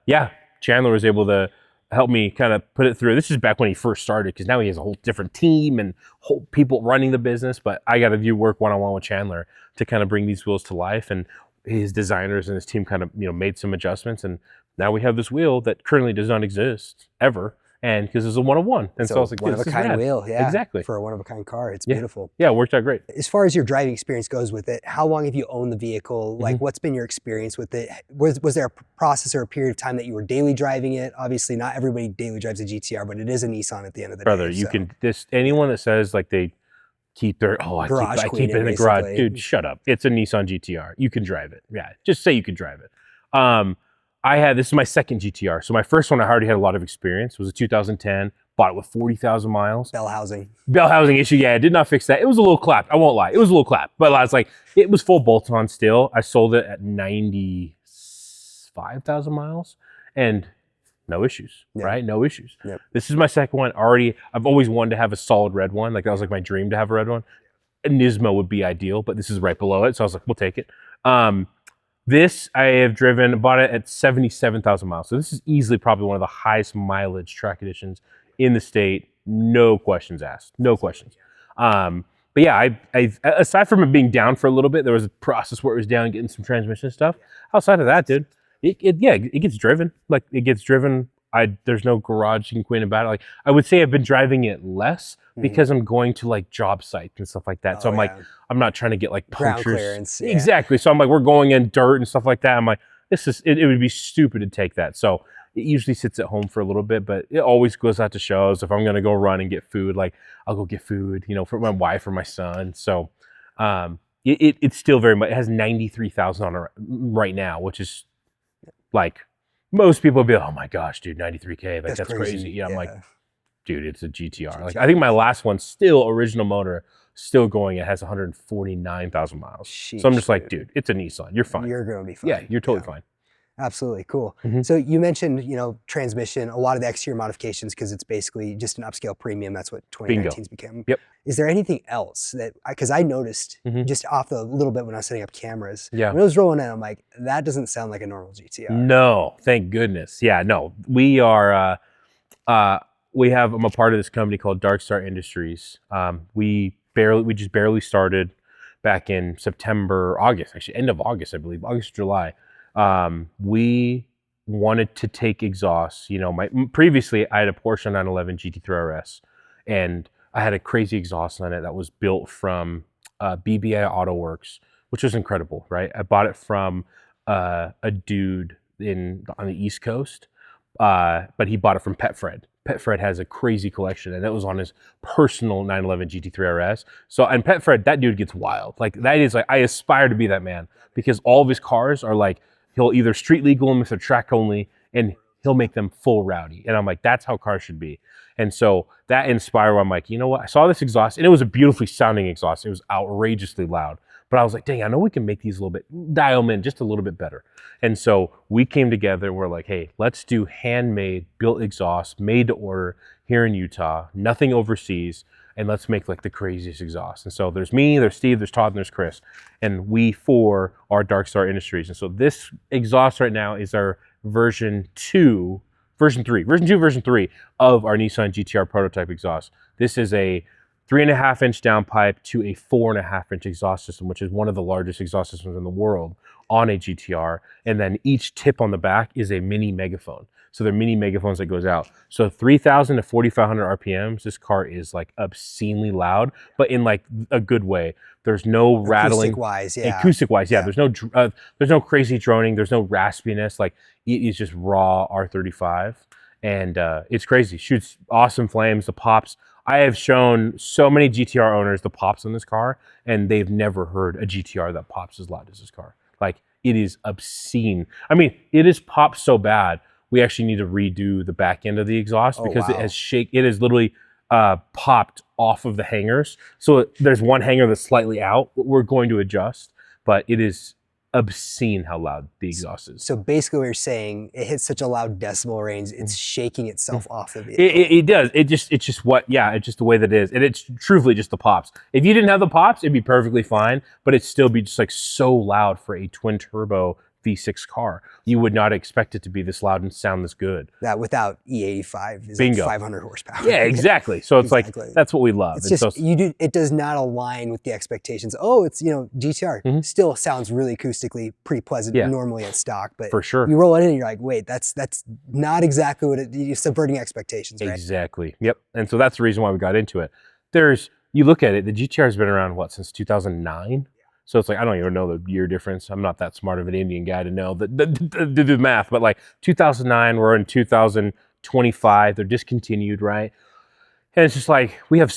B: yeah, Chandler was able to help me kind of put it through. This is back when he first started, because now he has a whole different team and whole people running the business. But I got to work one-on-one with Chandler to kind of bring these wheels to life. And his designers and his team kind of made some adjustments. And now we have this wheel that currently does not exist ever. And because it's a one-of-one. And so I was like,
D: one-of-a-kind wheel, yeah.
B: Exactly.
D: For a one-of-a-kind car. It's beautiful.
B: Yeah, it worked out great.
D: As far as your driving experience goes with it, how long have you owned the vehicle? Like, what's been your experience with it? Was there a process or a period of time that you were daily driving it? Obviously, not everybody daily drives a GTR, but it is a Nissan at the end of the day.
B: Brother, you can, anyone that says like they keep their I keep it in the garage. Dude, shut up. It's a Nissan GTR. You can drive it. Yeah, just say you can drive it. This is my second GTR. So my first one I already had a lot of experience. It was a 2010. Bought it with 40,000 miles.
D: Bell housing
B: issue. Yeah, I did not fix that. It was a little clapped. I won't lie. It was a little clapped. But I was like, it was full bolt-on still. I sold it at 95,000 miles and no issues, right? No issues.
D: Yep. This
B: is my second one. I've always wanted to have a solid red one. Like that was like my dream to have a red one. A Nismo would be ideal, but this is right below it. So I was like, we'll take it. This I have bought it at 77,000 miles. So this is easily probably one of the highest mileage track editions in the state. No questions asked. No questions. But yeah, I aside from it being down for a little bit, there was a process where it was down, getting some transmission stuff. Outside of that, dude, it gets driven. Like it gets driven. There's no garage you can quit about it. Like I would say I've been driving it less because I'm going to like job sites and stuff like that. So I'm like, I'm not trying to get like punctures.
D: Ground clearance. Yeah.
B: Exactly. So I'm like, we're going in dirt and stuff like that. I'm like, it would be stupid to take that. So it usually sits at home for a little bit, but it always goes out to shows. If I'm going to go run and get food, like I'll go get food, for my wife or my son. So it's still very much, it has 93,000 on it right now, which is like, most people will be like, oh my gosh, dude, 93K, like that's crazy. Yeah, I'm like, dude, it's a GTR. Like I think my last one, still original motor, still going. It has 149,000 miles.
D: Sheesh,
B: so I'm just like, dude, it's a Nissan. You're fine.
D: You're gonna be fine.
B: Yeah, you're totally fine.
D: Absolutely, cool. So you mentioned, transmission, a lot of the exterior modifications because it's basically just an upscale premium. That's what 2019's became.
B: Yep.
D: Is there anything else that, because I noticed just off the little bit when I was setting up cameras,
B: when
D: it was rolling in, I'm like, that doesn't sound like a normal GTR.
B: No, thank goodness. Yeah, no, we are, I'm a part of this company called Dark Star Industries. We just barely started back in August, end of August, I believe, August, July. We wanted to take exhaust. Previously I had a Porsche 911 GT3 RS, and I had a crazy exhaust on it that was built from BBI Auto Works, which was incredible, right? I bought it from a dude on the East Coast, but he bought it from Pet Fred. Pet Fred has a crazy collection, and that was on his personal 911 GT3 RS. So, and Pet Fred, that dude gets wild. Like that is like, I aspire to be that man because all of his cars are like, he'll either street legal them if they're track only, and he'll make them full rowdy. And I'm like, that's how cars should be. And so that inspired, I'm like, you know what? I saw this exhaust, and it was a beautifully sounding exhaust. It was outrageously loud. But I was like, dang, I know we can make these a little bit, dial them in just a little bit better. And so we came together and we're like, hey, let's do handmade, built exhaust, made to order here in Utah, nothing overseas, and let's make like the craziest exhaust. And so there's me, there's Steve, there's Todd, and there's Chris. And we four are Dark Star Industries. And so this exhaust right now is our version 3 of our Nissan GTR prototype exhaust. This is a 3.5-inch downpipe to a 4.5-inch exhaust system, which is one of the largest exhaust systems in the world on a GTR. And then each tip on the back is a mini megaphone. So they're mini megaphones that goes out. So 3,000 to 4,500 RPMs, this car is like obscenely loud, but in like a good way. There's no rattling. Acoustic-wise, yeah. There's no crazy droning. There's no raspiness. Like it is just raw R35. And it's crazy. Shoots awesome flames, the pops. I have shown so many GTR owners the pops on this car, and they've never heard a GTR that pops as loud as this car. Like it is obscene. I mean, it is popped so bad, we actually need to redo the back end of the exhaust because it has literally popped off of the hangers. So there's one hanger that's slightly out. We're going to adjust, but it is obscene how loud the exhaust is.
D: So basically what you're saying, it hits such a loud decibel range, it's shaking itself off the vehicle.
B: It does. It's just the way that it is. And it's truthfully just the pops. If you didn't have the pops, it'd be perfectly fine, but it'd still be just like so loud for a twin turbo V6 car. You would not expect it to be this loud and sound this good.
D: That without E85 is like 500 horsepower.
B: Yeah, exactly. So it's like, that's what we love.
D: It's just, it does not align with the expectations. Oh, it's, GTR. Still sounds really acoustically pretty pleasant normally at stock, but
B: for sure,
D: you roll it in and you're like, wait, that's not exactly what you're subverting expectations, right?
B: Exactly. Yep. And so that's the reason why we got into it. You look at it, the GTR has been around, since 2009? So it's like, I don't even know the year difference. I'm not that smart of an Indian guy to know to do the math, but like 2009, we're in 2025, they're discontinued, right? And it's just like, we have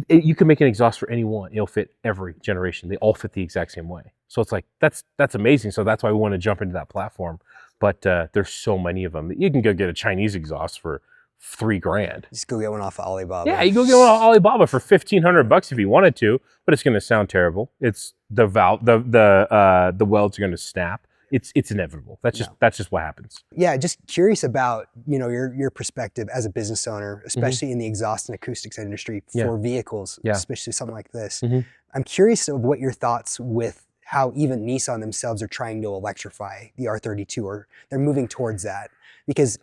B: you can make an exhaust for any one. It'll fit every generation. They all fit the exact same way. So it's like, that's amazing. So that's why we want to jump into that platform. But there's so many of them that you can go get a Chinese exhaust for $3,000.
D: Just go get one off of Alibaba.
B: Yeah, you go get one off Alibaba for $1,500 if you wanted to, but it's going to sound terrible. It's the welds are going to snap. It's inevitable. That's just what happens.
D: Yeah, just curious about your perspective as a business owner, especially in the exhaust and acoustics industry for vehicles, especially something like this. I'm curious of what your thoughts with how even Nissan themselves are trying to electrify the R32, or they're moving towards that. Because,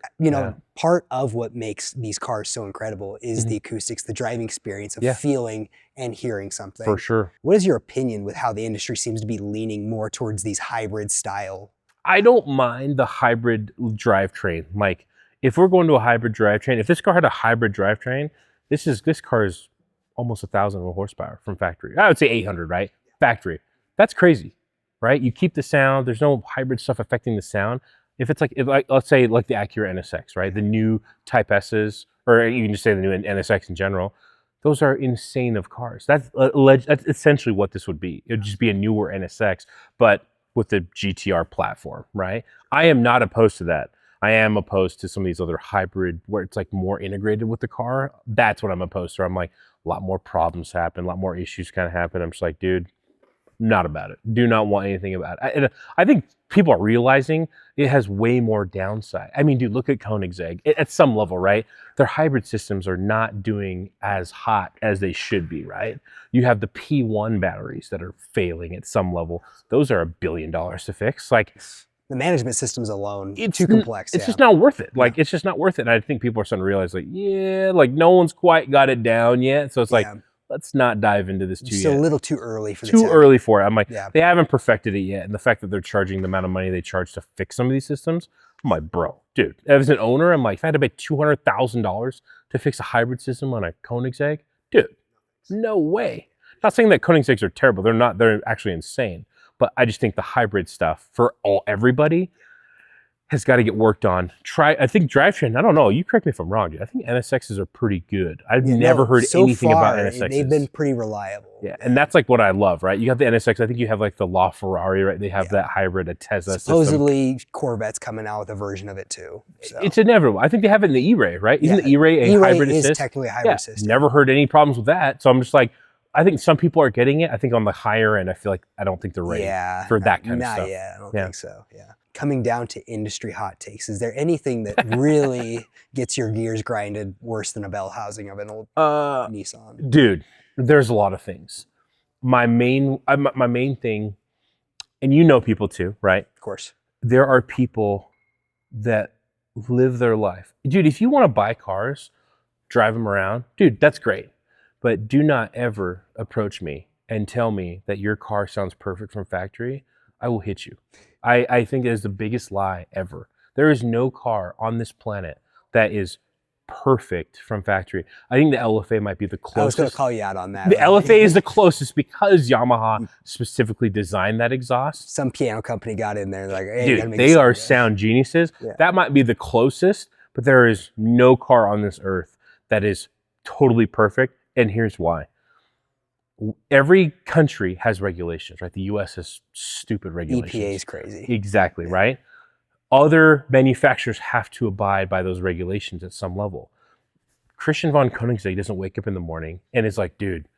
D: part of what makes these cars so incredible is the acoustics, the driving experience of feeling and hearing something.
B: For sure.
D: What is your opinion with how the industry seems to be leaning more towards these hybrid style?
B: I don't mind the hybrid drivetrain. Like, if we're going to a hybrid drivetrain, if this car had a hybrid drivetrain, this car is almost 1,000 horsepower from factory. I would say 800, right? Factory. That's crazy, right? You keep the sound. There's no hybrid stuff affecting the sound. If it's like let's say like the Acura NSX, right? The new Type S's, or you can just say the new NSX in general, those are insane of cars. That's essentially what this would be. It would just be a newer NSX, but with the GTR platform, right? I am not opposed to that. I am opposed to some of these other hybrid where it's like more integrated with the car. That's what I'm opposed to. I'm like, a lot more problems happen, a lot more issues kind of happen. I'm just like, dude, not about it. Do not want anything about it. And I think people are realizing it has way more downside. I mean, dude, look at Koenigsegg. At some level, right? Their hybrid systems are not doing as hot as they should be, right? You have the P1 batteries that are failing at some level. Those are $1 billion to fix. Like,
D: the management systems alone, it's too complex.
B: It's just not worth it. Like, it's just not worth it. And I think people are starting to realize, like, like no one's quite got it down yet. So it's like, let's not dive into this
D: too yet. It's a little too early for
B: too early for it. I'm like, they haven't perfected it yet. And the fact that they're charging the amount of money they charge to fix some of these systems, I'm like, bro, dude, as an owner, I'm like, if I had to pay $200,000 to fix a hybrid system on a Koenigsegg, dude, no way. Not saying that Koenigsegg's are terrible. They're not. They're actually insane. But I just think the hybrid stuff for everybody has got to get worked on. I think drivetrain, I don't know. You correct me if I'm wrong, dude. I think NSXs are pretty good. I've never heard anything about NSXs.
D: They've been pretty reliable.
B: Yeah, and that's like what I love, right? You got the NSX. I think you have like the LaFerrari, right? They have that hybrid, a Tesla
D: Supposedly, Corvette's coming out with a version of it too. So.
B: It's inevitable. I think they have it in the E-Ray, right? Isn't the E-Ray a hybrid assist?
D: Is technically a hybrid system.
B: Never heard any problems with that. So I'm just like, I think some people are getting it. I think on the higher end, I don't think they're ready for that kind of stuff.
D: Not yet. I don't think so. Yeah. Coming down to industry hot takes, is there anything that really gets your gears grinded worse than a bell housing of an old Nissan?
B: Dude, there's a lot of things. My main thing, and you know people too, right?
D: Of course.
B: There are people that live their life. Dude, if you want to buy cars, drive them around, dude, that's great. But do not ever approach me and tell me that your car sounds perfect from factory. I will hit you. I think it is the biggest lie ever. There is no car on this planet that is perfect from factory. I think the LFA might be the closest.
D: I was going to call you out on that.
B: The LFA is the closest because Yamaha specifically designed that exhaust.
D: Some piano company got in there like, hey,
B: dude, they are sound geniuses. Yeah. That might be the closest, but there is no car on this earth that is totally perfect. And here's why. Every country has regulations, right? The US has stupid regulations.
D: EPA is crazy.
B: Exactly, right? Other manufacturers have to abide by those regulations at some level. Christian von Koenigsegg doesn't wake up in the morning and is like, dude,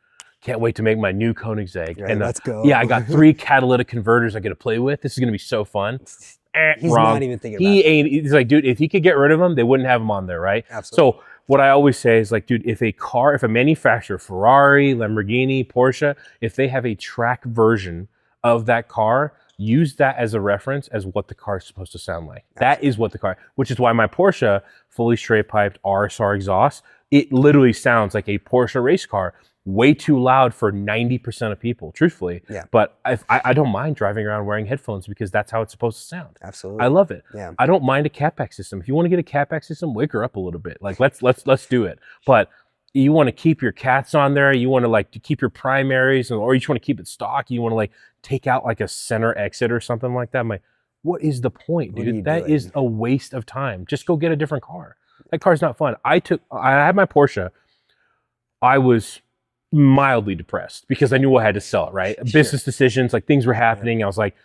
B: can't wait to make my new Koenigsegg.
D: Right, and let's go.
B: Yeah, I got 3 catalytic converters I get to play with. This is going to be so fun.
D: He's not even thinking about it.
B: He's like, dude, if he could get rid of them, they wouldn't have them on there, right?
D: Absolutely.
B: So what I always say is like, dude, if a manufacturer, Ferrari, Lamborghini, Porsche, if they have a track version of that car, use that as a reference as what the car is supposed to sound like. Absolutely. That is what the car, which is why my Porsche fully straight piped RSR exhaust, it literally sounds like a Porsche race car. Way too loud for 90% of people, truthfully.
D: Yeah.
B: But I don't mind driving around wearing headphones because that's how it's supposed to sound.
D: Absolutely.
B: I love it.
D: Yeah.
B: I don't mind a catback system. If you want to get a catback system, wake her up a little bit. Like let's do it. But you want to keep your cats on there. You want to like to keep your primaries, or you just want to keep it stock. You want to like take out like a center exit or something like that. I'm like, what is the point, dude? That is a waste of time. Just go get a different car. That car's not fun. I had my Porsche. I was mildly depressed because I knew I had to sell it, right? Sure. Business decisions, like things were happening. I was like,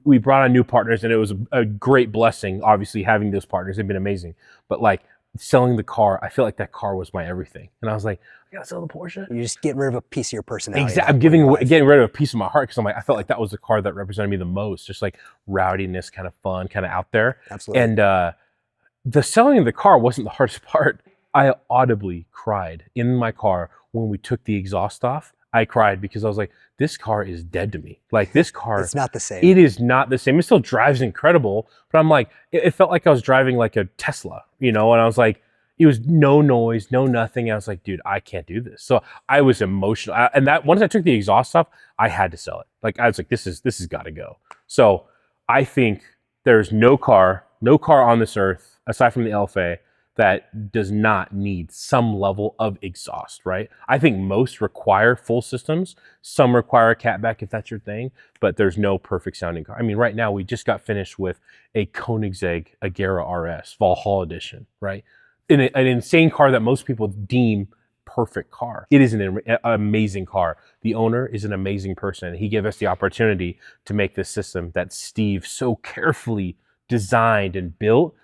B: we brought on new partners, and it was a great blessing, obviously, having those partners. They've been amazing. But like selling the car, I feel like that car was my everything. And I was like, I gotta sell the Porsche.
D: You're just getting rid of a piece of your personality.
B: Exactly. I'm getting rid of a piece of my heart because I'm like, I felt like that was the car that represented me the most. Just like rowdiness, kind of fun, kind of out there.
D: Absolutely.
B: And the selling of the car wasn't the hardest part. I audibly cried in my car when we took the exhaust off. I cried because I was like, this car is dead to me. Like this car,
D: it's not the same.
B: It is not the same. It still drives incredible, but I'm like, it felt like I was driving like a Tesla, you know? And I was like, it was no noise, no nothing. I was like, dude, I can't do this. So I was emotional. And that once I took the exhaust off, I had to sell it. Like I was like, this has got to go. So I think there's no car on this earth aside from the LFA that does not need some level of exhaust, right? I think most require full systems. Some require a catback if that's your thing, but there's no perfect sounding car. I mean, right now we just got finished with a Koenigsegg Agera RS Valhalla Edition, right? An insane car that most people deem perfect car. It is an amazing car. The owner is an amazing person. He gave us the opportunity to make this system that Steve so carefully designed and built.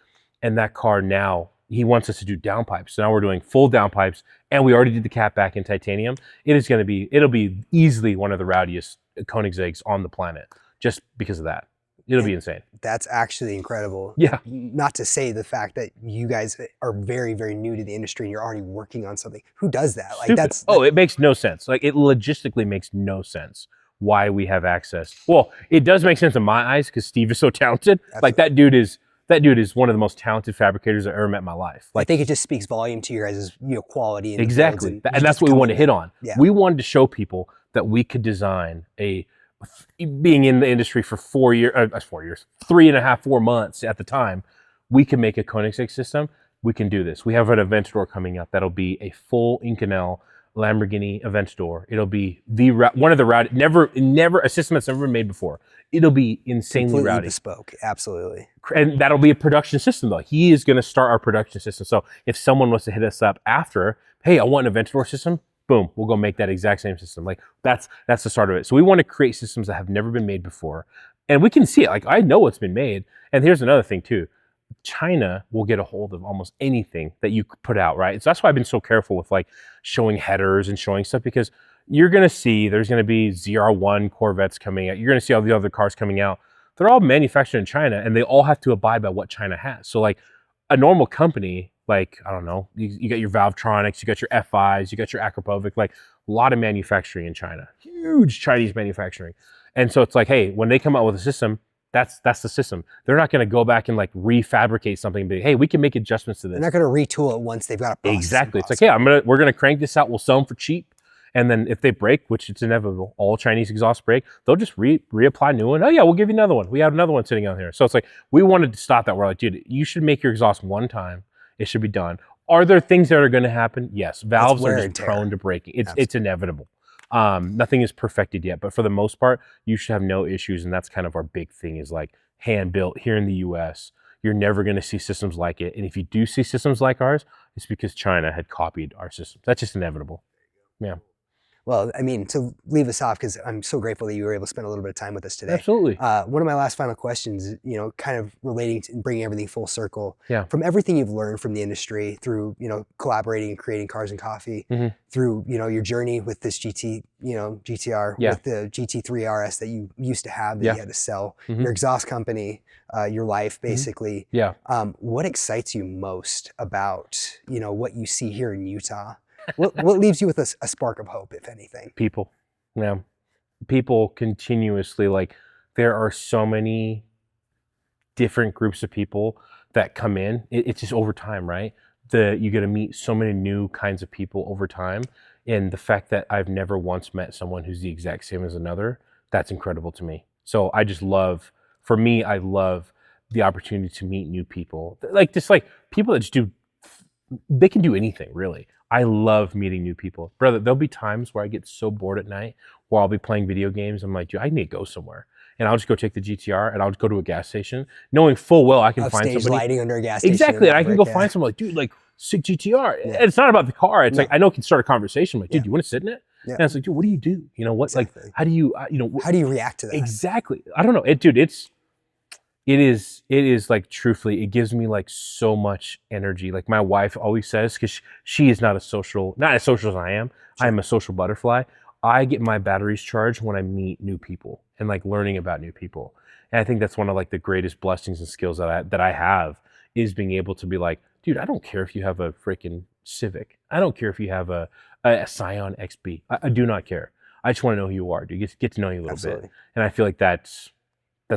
B: And that car now, he wants us to do downpipes. So now we're doing full downpipes, and we already did the catback in titanium. It'll be easily one of the rowdiest Koenigsegg's on the planet just because of that. It'll be insane.
D: That's actually incredible.
B: Yeah.
D: Not to say the fact that you guys are very, very new to the industry and you're already working on something. Who does that? Like
B: it makes no sense. Like it logistically makes no sense why we have access. Well, it does make sense in my eyes because Steve is so talented. Absolutely. Like that dude is one of the most talented fabricators I've ever met in my life. Like,
D: I think it just speaks volume to your guys' quality.
B: Exactly. And that's what we wanted to hit on. Yeah. We wanted to show people that we could design being in the industry for 4 years, 3.5, 4 months at the time, we can make a Koenigsegg system. We can do this. We have an Aventador coming up that'll be a full Inconel Lamborghini Aventador. It'll be one of the rowdy, never a system that's never been made before. It'll be insanely
D: completely
B: rowdy.
D: Bespoke, absolutely.
B: And that'll be a production system though. He is going to start our production system. So if someone wants to hit us up after, hey, I want an Aventador system, boom, we'll go make that exact same system. Like that's the start of it. So we want to create systems that have never been made before. And we can see it. Like I know what's been made. And here's another thing too. China will get a hold of almost anything that you put out, right? So that's why I've been so careful with like showing headers and showing stuff, because you're going to see there's going to be ZR1 Corvettes coming out. You're going to see all the other cars coming out. They're all manufactured in China and they all have to abide by what China has. So like a normal company, like, I don't know, you got your Valvetronics, you got your FIs, you got your Akrapovic, like a lot of manufacturing in China, huge Chinese manufacturing. And so it's like, hey, when they come out with a system, that's the system. They're not going to go back and like refabricate something and be, hey, we can make adjustments to this.
D: They're not going to retool it once they've got a process.
B: Exactly. It's like, yeah, we're going to crank this out. We'll sell them for cheap. And then if they break, which it's inevitable, all Chinese exhausts break, they'll just reapply new one. Oh yeah, we'll give you another one. We have another one sitting out here. So it's like, we wanted to stop that. We're like, dude, you should make your exhaust one time. It should be done. Are there things that are going to happen? Yes. Valves are just prone to breaking. It's inevitable. Nothing is perfected yet, but for the most part, you should have no issues. And that's kind of our big thing, is like hand built here in the US. You're never going to see systems like it. And if you do see systems like ours, it's because China had copied our systems. That's just inevitable. Yeah.
D: Well, I mean, to leave us off, because I'm so grateful that you were able to spend a little bit of time with us today.
B: Absolutely.
D: One of my last final questions, kind of relating to bringing everything full circle.
B: Yeah.
D: From everything you've learned from the industry through, collaborating and creating Cars and Coffee, through, your journey with this GTR, with the GT3 RS that you used to have that you had to sell, your exhaust company, your life, basically.
B: Yeah.
D: What excites you most about, what you see here in Utah? What leaves you with a spark of hope, if anything?
B: People. Yeah. People continuously, like, there are so many different groups of people that come in. It's just over time, right? You get to meet so many new kinds of people over time. And the fact that I've never once met someone who's the exact same as another, that's incredible to me. So I love the opportunity to meet new people. Like, just like people that just they can do anything, really. I love meeting new people. Brother, there'll be times where I get so bored at night where I'll be playing video games. I'm like, dude, I need to go somewhere. And I'll just go take the GTR and I'll just go to a gas station, knowing full well I can find somebody.
D: Lighting under a gas station.
B: Exactly. And I can go find someone like, dude, like, sick GTR. Yeah. It's not about the car. It's like, I know it can start a conversation. I'm like, dude, you want to sit in it?
D: Yeah.
B: And it's like, dude, what do you do? You know, what,
D: Exactly.
B: like, how do you,
D: How do you react to that?
B: exactly. I don't know. Dude, it is like, truthfully, it gives me like so much energy. Like my wife always says, because she is not as social as I am.
D: Sure.
B: I am a social butterfly. I get my batteries charged when I meet new people and like learning about new people. And I think that's one of like the greatest blessings and skills that I have, is being able to be like, dude, I don't care if you have a freaking Civic. I don't care if you have a Scion XB. I do not care. I just want to know who you are, dude. Get to know you a little bit. And I feel like that's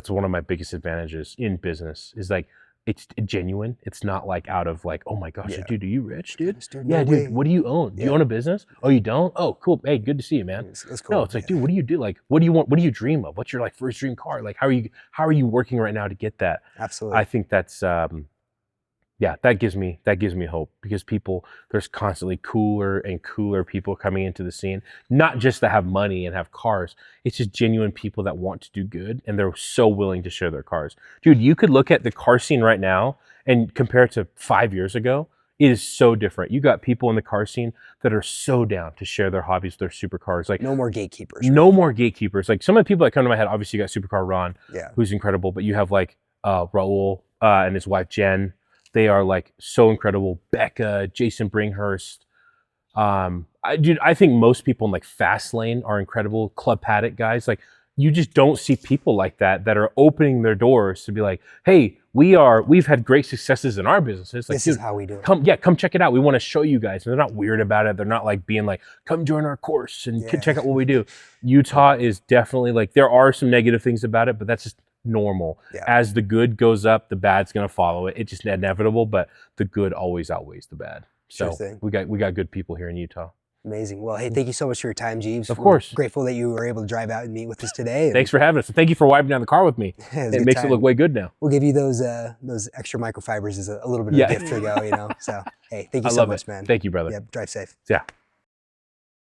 B: one of my biggest advantages in business, is like, it's genuine. It's not like out of like, oh my gosh,
D: Yeah.
B: dude, are you rich, dude?
D: No
B: Dude,
D: way.
B: what do you own? Do you own a business? Oh, you don't? Oh, cool. Hey, good to see you, man.
D: That's cool.
B: No, it's like, dude, what do you do? Like, what do you want? What do you dream of? What's your like first dream car? Like, how are you working right now to get that?
D: Absolutely.
B: I think that's, that gives me hope, because there's constantly cooler and cooler people coming into the scene, not just that have money and have cars. It's just genuine people that want to do good, and they're so willing to share their cars. Dude, you could look at the car scene right now and compare it to 5 years ago. It is so different. You got people in the car scene that are so down to share their hobbies, their supercars. Like,
D: no more gatekeepers.
B: no more gatekeepers. Like, some of the people that come to my head, obviously you got Supercar Ron,
D: Yeah.
B: who's incredible, but you have like Raul and his wife Jen. They are like so incredible. Becca, Jason Bringhurst. I think most people in like Fast Lane are incredible. Club Paddock guys. Like, you just don't see people like that are opening their doors to be like, hey, we've had great successes in our businesses. Like,
D: This is how we do it.
B: come check it out. We want to show you guys. And they're not weird about it. They're not like being like, come join our course and check out what we do. Utah is definitely like, there are some negative things about it, but that's just normal.
D: Yeah.
B: As the good goes up, the bad's gonna follow it. It's just inevitable, but the good always outweighs the bad.
D: Sure
B: So
D: thing.
B: we got good people here in Utah.
D: Amazing. Well, hey, thank you so much for your time, Jeevz.
B: Of course.
D: We're grateful that you were able to drive out and meet with us today.
B: Thanks for having us. And thank you for wiping down the car with me.
D: It was a
B: It
D: good
B: makes
D: time.
B: it look way good now.
D: We'll give you those extra microfibers as a little bit of a gift to go, you know. So, hey, thank you
B: I
D: so
B: love
D: much,
B: it.
D: man.
B: Thank you, brother.
D: Yeah, drive safe.
B: Yeah.